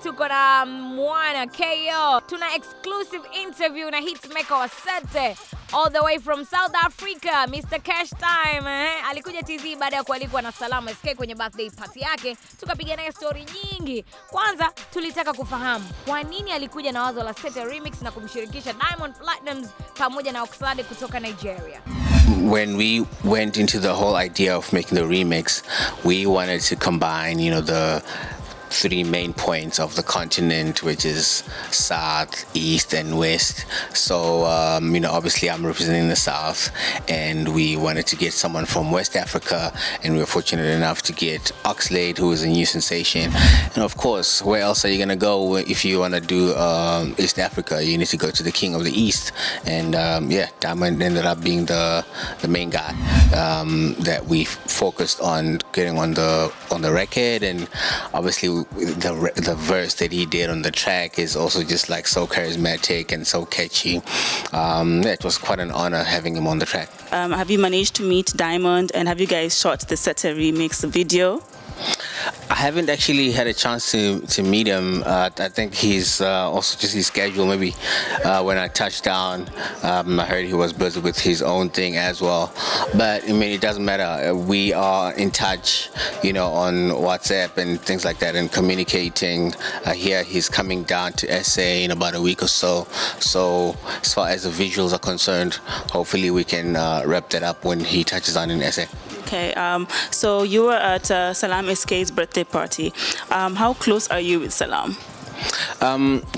tuko na mwana KO. Tuna exclusive interview na hitmaker wa Sete all the way from South Africa, Mr. Cash Time. Alikuja TZ baada ya kualikwa na Salamu SK kwenye birthday party yake. Tukapiga naye story nyingi. Kwanza tulitaka kufahamu kwa nini alikuja na wazo la Sete remix na kumshirikisha Diamond Platnumz pamoja na 𝒓𝒊𝒈𝒉𝒕 kutoka Nigeria. When we went into the whole idea of making the remix, we wanted to combine, the three main points of the continent, which is South, East, and West. So, obviously I'm representing the South, and we wanted to get someone from West Africa, and we were fortunate enough to get 𝒓𝒊𝒈𝒉𝒕, who is a new sensation. And of course, where else are you gonna go if you wanna do East Africa? You need to go to the King of the East, and Diamond ended up being the main guy that we focused on getting on the record. And obviously the verse that he did on the track is also just like so charismatic and so catchy. It was quite an honor having him on the track. Have you managed to meet Diamond, and have you guys shot the Sete remix video? I haven't actually had a chance to meet him. I think he's also just his schedule. Maybe when I touched down, I heard he was busy with his own thing as well. But I mean, it doesn't matter. We are in touch, on WhatsApp and things like that, and communicating. Here he's coming down to SA in about a week or so. So as far as the visuals are concerned, hopefully we can wrap that up when he touches down in SA. Okay, so you were at Salamu SK's birthday party. How close are you with Salam?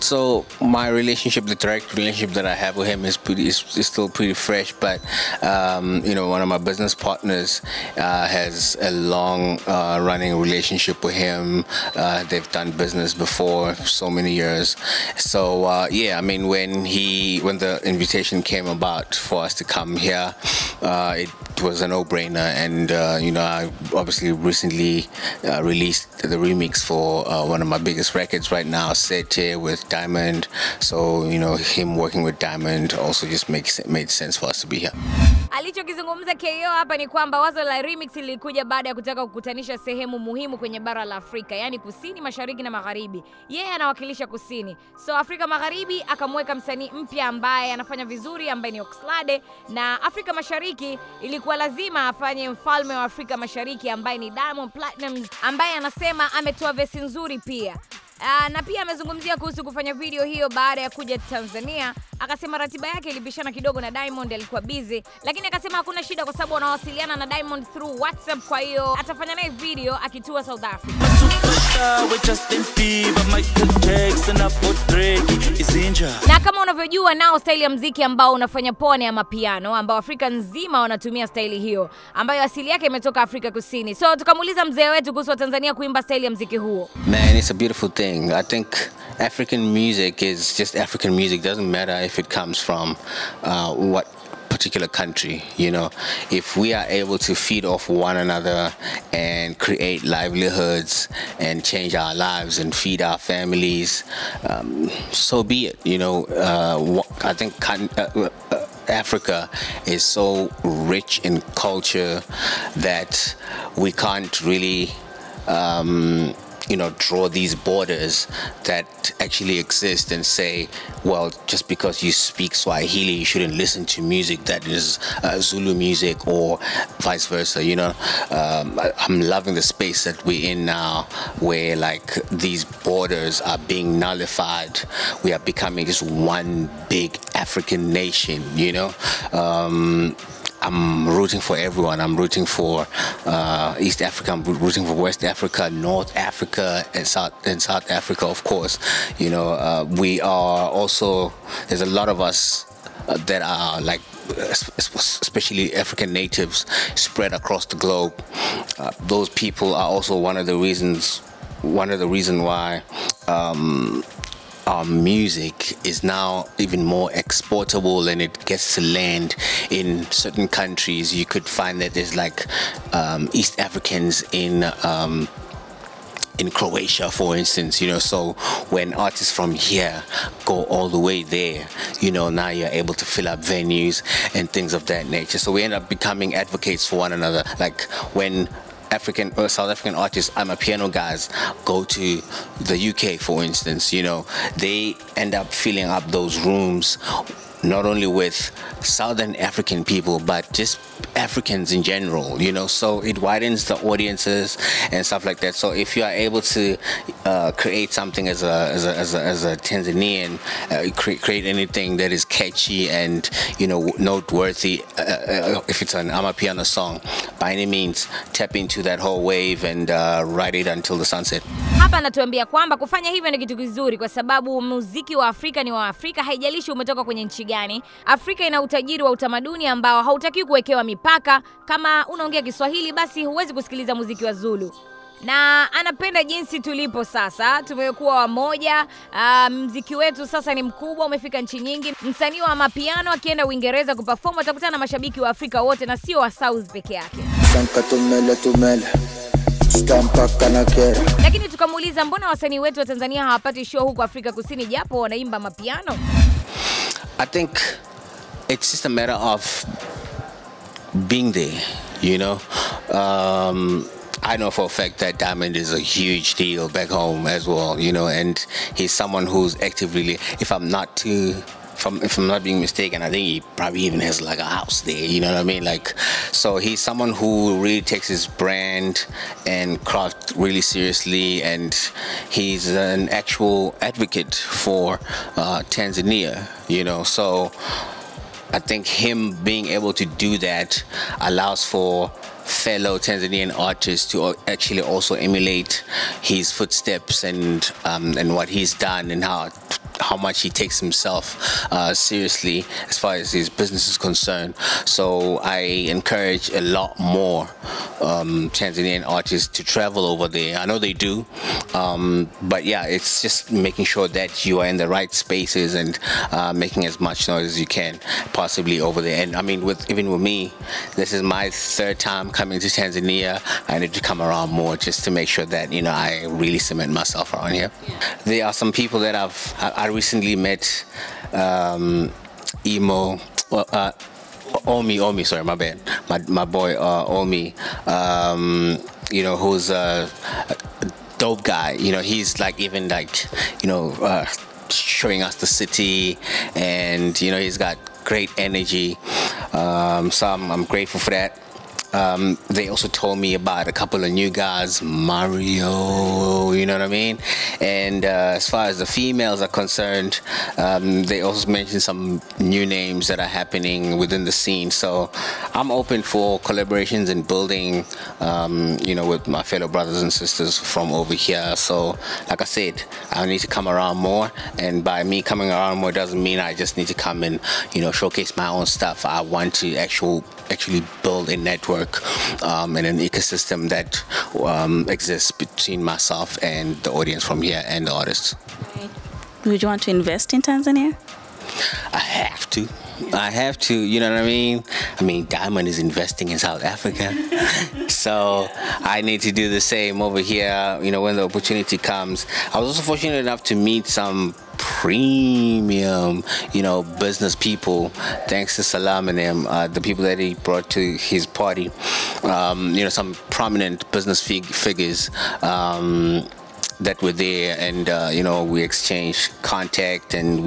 So my relationship, the direct relationship that I have with him is still pretty fresh, but one of my business partners has a long running relationship with him. They've done business before so many years. So I mean, when the invitation came about for us to come here, it was a no-brainer. And I obviously recently released the remix for one of my biggest records right now, Sete with Diamond. So him working with Diamond also just made sense for us to be here. Alichokizungumza KO hapa ni kwamba wazo la remix lilikuja baada ya kutaka kukutanisha sehemu muhimu kwenye bara la Afrika, yani kusini, mashariki na magharibi. Yeye anawakilisha kusini. So Afrika Magharibi akamweka msanii mpya ambaye anafanya vizuri, ambaye ni 𝒓𝒊𝒈𝒉𝒕, na Afrika Mashariki ilikuwa lazima afanye mfalme wa Afrika Mashariki ambaye ni Diamond Platnumz, ambaye anasema ametoa vesi nzuri pia. Na pia amezungumzia kuhusu kufanya video hiyo baada ya kuja Tanzania. Akasema ratiba yake ilibishana kidogo na Diamond, alikuwa busy, lakini akasema hakuna shida kwa sababu wanawasiliana na Diamond through WhatsApp, kwa hiyo atafanya naye video akitua South Africa. Na kama unavyojua nao style ya muziki ambao unafanya pwani ama piano, ambao Afrika nzima wanatumia style hiyo ambayo asili yake imetoka Afrika Kusini. So tukamuuliza mzee wetu kuhusu Tanzania kuimba style ya muziki huo. Man, it's a beautiful thing. I think African music is just African music. Doesn't matter if it comes from what particular country. If we are able to feed off one another and create livelihoods and change our lives and feed our families, so be it. I think Africa is so rich in culture that we can't really draw these borders that actually exist and say, well, just because you speak Swahili, you shouldn't listen to music that is Zulu music, or vice versa. I'm loving the space that we're in now, where like these borders are being nullified. We are becoming just one big African nation. I'm rooting for everyone. I'm rooting for East Africa. I'm rooting for West Africa, North Africa, and South Africa, of course. We are also, there's a lot of us that are like, especially African natives spread across the globe. Those people are also one of the reasons why our music is now even more exportable, and it gets to land in certain countries. You could find that there's like East Africans in Croatia, for instance, so when artists from here go all the way there, now you're able to fill up venues and things of that nature. So we end up becoming advocates for one another. Like when South African artists, amapiano guys, go to the UK, for instance, you know, they end up filling up those rooms not only with Southern African people, but just Africans in general, you know, so it widens the audiences and stuff like that. So if you are able to create something as a Tanzanian, create anything that is catchy and, you know, noteworthy, if it's an amapiano song, by any means, tap into that whole wave and ride it until the sunset. Hapa anatuambia kwamba kufanya hivyo ni kitu kizuri kwa sababu muziki wa Afrika ni wa Afrika, haijalishi umetoka kwenye nchi gani. Afrika ina utajiri wa utamaduni ambao hautakiwi kuwekewa mipaka. Kama unaongea Kiswahili basi huwezi kusikiliza muziki wa Zulu. Na anapenda jinsi tulipo sasa, tumekuwa wamoja, muziki wetu sasa ni mkubwa, umefika nchi nyingi. Msanii wa mapiano akienda Uingereza kuperform atakutana na mashabiki wa Afrika wote na sio wa South peke yake. Lakini tukamuuliza mbona wasanii wetu wa Tanzania hawapati show huko Afrika Kusini japo wanaimba mapiano? I think it's just a matter of being there, you know. I know for a fact that Diamond is a huge deal back home as well, you know, and he's someone who's actively, if I'm not being mistaken, I think he probably even has like a house there, you know what I mean? Like, so he's someone who really takes his brand and craft really seriously, and he's an actual advocate for Tanzania, you know. So I think him being able to do that allows for fellow Tanzanian artists to actually also emulate his footsteps and what he's done and how much he takes himself seriously as far as his business is concerned. So I encourage a lot more Tanzanian artists to travel over there. I know they do, but yeah, it's just making sure that you are in the right spaces and making as much noise as you can possibly over there. And I mean, even with me, this is my third time coming to Tanzania. I need to come around more just to make sure that, you know, I really cement myself around here. Yeah. There are some people that I recently met, Omi, sorry, my bad, my boy Omi, you know, who's a dope guy. You know, he's like even like, you know, showing us the city, and you know, he's got great energy. So I'm grateful for that. They also told me about a couple of new guys, Mario, you know what I mean? And as far as the females are concerned, they also mentioned some new names that are happening within the scene. So I'm open for collaborations and building, you know, with my fellow brothers and sisters from over here. So like I said, I need to come around more, and by me coming around more doesn't mean I just need to come and, you know, showcase my own stuff. I want to actually build a network and an ecosystem that exists between myself and the audience from here and the artists. Would you want to invest in Tanzania? I have to. I have to, you know what I mean? I mean, Diamond is investing in South Africa. So I need to do the same over here, you know, when the opportunity comes. I was also fortunate enough to meet some premium, you know, business people, thanks to Salam and them, the people that he brought to his party, you know, some prominent business figures that were there, and you know, we exchanged contact and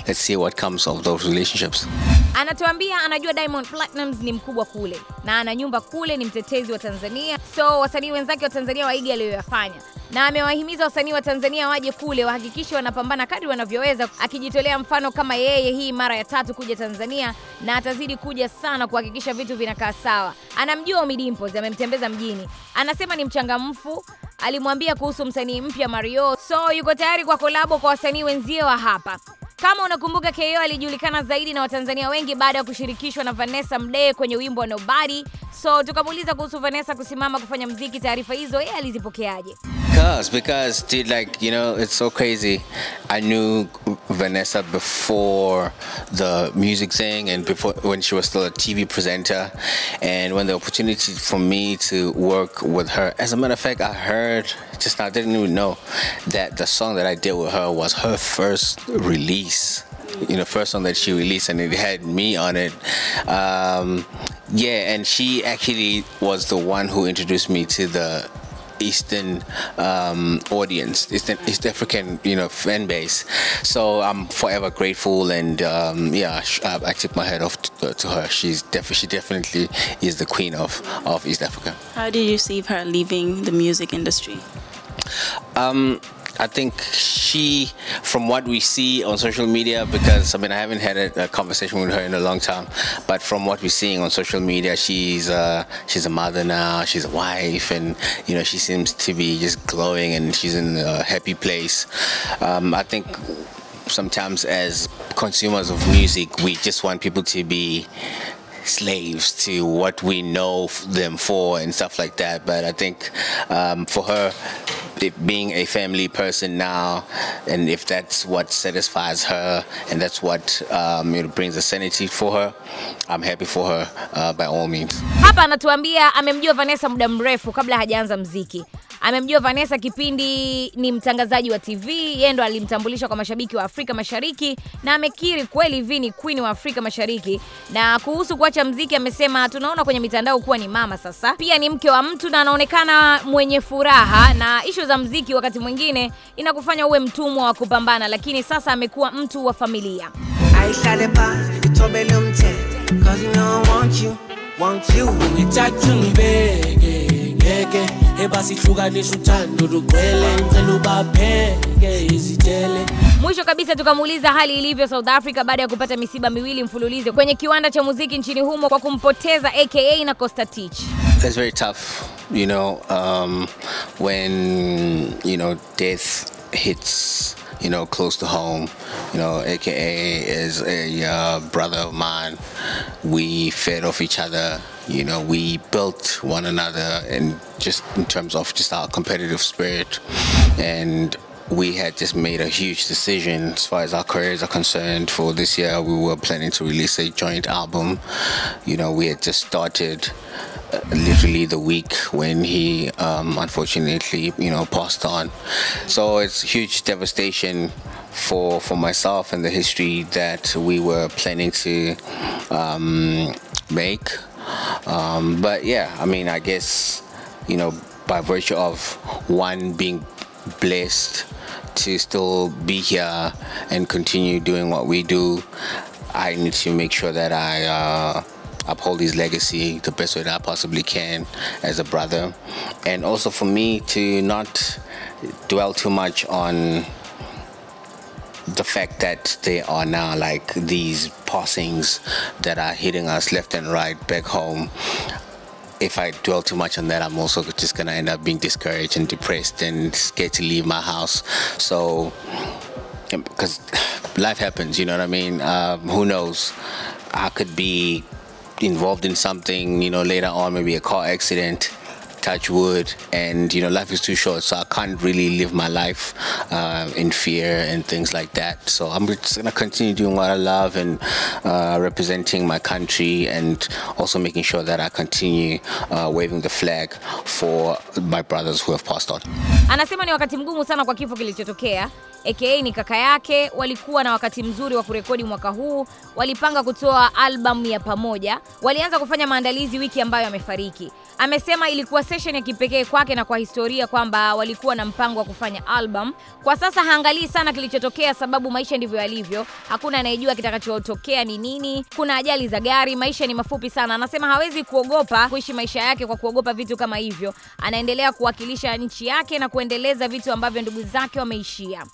let's see what comes of those relationships. Anatuambia anajua Diamond Platnumz ni mkubwa kule na ana nyumba kule, ni mtetezi wa Tanzania. So wasanii wenzake wa Tanzania waige aliyoyafanya, na amewahimiza wasanii wa Tanzania waje kule wahakikishe wanapambana kadri wanavyoweza, akijitolea mfano kama yeye hii mara ya 3 kuja Tanzania, na atazidi kuja sana kuhakikisha vitu vinakaa sawa. Anamjua Omidimpoz, amemtembeza mjini, anasema ni mchangamfu. Alimwambia kuhusu msanii mpya Mario, so yuko tayari kwa kolabo kwa wasanii wenzio wa hapa. Kama unakumbuka, 𝒂𝒂 alijulikana zaidi na Watanzania wengi baada ya kushirikishwa na Vanessa Mdee kwenye wimbo Nobody. So tukamuuliza kuhusu Vanessa kusimama kufanya muziki, taarifa hizo yeye alizipokeaje? Because dude, like, you know, it's so crazy. I knew Vanessa before the music thing and before, when she was still a TV presenter, and when the opportunity for me to work with her, as a matter of fact, I heard just now, I didn't even know that the song that I did with her was her first release, you know, first song that she released, and it had me on it. Yeah, and she actually was the one who introduced me to the Eastern audience, East African, fan base. So I'm forever grateful, and I tip my hat off to her. She definitely is the queen of East Africa. How did you see her leaving the music industry? I think she, from what we see on social media, because I haven't had a conversation with her in a long time, but from what we're seeing on social media, she's a mother now, she's a wife, and she seems to be just glowing, and she's in a happy place. I think sometimes as consumers of music, we just want people to be slaves to what we know them for and stuff like that, but I think for her, being a family person now, and if that's what satisfies her and that's what brings a sanity for her, I'm happy for her by all means. Hapa anatuambia amemjua Vanessa muda mrefu kabla hajaanza mziki. Amemjua Vanessa kipindi ni mtangazaji wa TV, yeye ndo alimtambulisha kwa mashabiki wa Afrika Mashariki, na amekiri kweli V ni queen wa Afrika Mashariki. Na kuhusu kuacha mziki amesema tunaona kwenye mitandao kuwa ni mama sasa, pia ni mke wa mtu na anaonekana mwenye furaha, na issue za mziki wakati mwingine inakufanya uwe mtumwa wa kupambana, lakini sasa amekuwa mtu wa familia. Mwisho kabisa tukamuuliza hali ilivyo South Africa baada ya kupata misiba miwili mfululizo kwenye kiwanda cha muziki nchini humo kwa kumpoteza AKA na 𝒂𝒔𝒂𝒇𝒊. It's very tough, when death hits close to home. AKA is a brother of mine. We fed off each other. We built one another, and just in terms of just our competitive spirit. And we had just made a huge decision as far as our careers are concerned. For this year, we were planning to release a joint album. We had just started literally the week when he unfortunately passed on. So it's huge devastation for myself and the history that we were planning to make. But yeah, I guess by virtue of one being blessed to still be here and continue doing what we do, I need to make sure that I uphold his legacy the best way that I possibly can as a brother, and also for me to not dwell too much on the fact that there are now like these passings that are hitting us left and right back home. If I dwell too much on that, I'm also just gonna end up being discouraged and depressed and scared to leave my house. So, because life happens, you know what I mean? Who knows? I could be involved in something, later on, maybe a car accident, touch wood, and life is too short, so I can't really live my life in fear and things like that. So I'm just gonna continue doing what I love and representing my country, and also making sure that I continue waving the flag for my brothers who have passed on. Anasema ni wakati mgumu sana kwa kifo kilichotokea. AKA ni kaka yake, walikuwa na wakati mzuri wa kurekodi mwaka huu, walipanga kutoa album ya pamoja, walianza kufanya maandalizi wiki ambayo amefariki. Amesema ilikuwa session ya kipekee kwake na kwa historia kwamba walikuwa na mpango wa kufanya album. Kwa sasa haangalii sana kilichotokea sababu maisha ndivyo yalivyo. Hakuna anayejua kitakachotokea ni nini. Kuna ajali za gari, maisha ni mafupi sana. Anasema hawezi kuogopa kuishi maisha yake kwa kuogopa vitu kama hivyo. Anaendelea kuwakilisha nchi yake na kuendeleza vitu ambavyo ndugu zake wameishia.